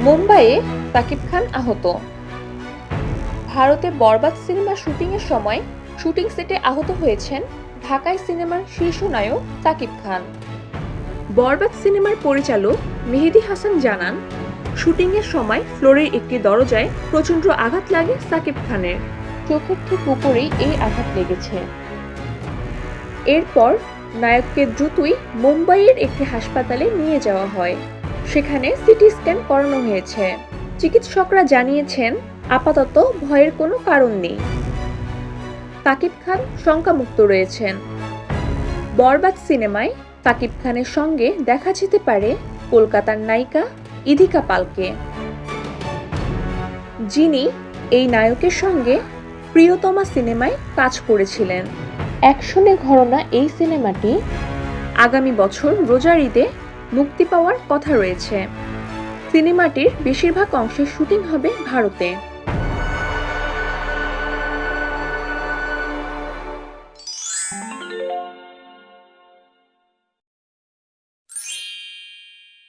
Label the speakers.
Speaker 1: মুম্বাইয়ে সাকিব খান আহত। ভারতে বরবাদ সিনেমার শুটিংয়ের সময় শুটিং সেটে আহত হয়েছেন ঢাকাই সিনেমার শীর্ষ নায়ক সাকিব খান। বরবাদ সিনেমার পরিচালক মেহেদী হাসান জানান, শুটিংয়ের সময় ফ্লোরের একটি দরজায় প্রচণ্ড আঘাত লাগে সাকিব খানের। চোখের ঠিক উপরেই এই আঘাত লেগেছে। এরপর নায়ককে দ্রুতই মুম্বাইয়ের একটি হাসপাতালে নিয়ে যাওয়া হয়। সেখানে সিটি স্ক্যান করানো হয়েছে। চিকিৎসকরা জানিয়েছেন, আপাতত ভয়ের কোনো কারণ নেই। সাকিব খান শঙ্কামুক্ত রয়েছেন। বরবাদ সিনেমায় সাকিব খানের সঙ্গে দেখা যেতে পারে কলকাতার নায়িকা ইধিকা পালকে, যিনি এই নায়কের সঙ্গে প্রিয়তমা সিনেমায় কাজ করেছিলেন। অ্যাকশনে ঘরনা এই সিনেমাটি আগামী বছর রোজার ঈদে মুক্তি পাওয়ার কথা রয়েছে। সিনেমাটির বেশিরভাগ অংশের শুটিং হবে ভারতে।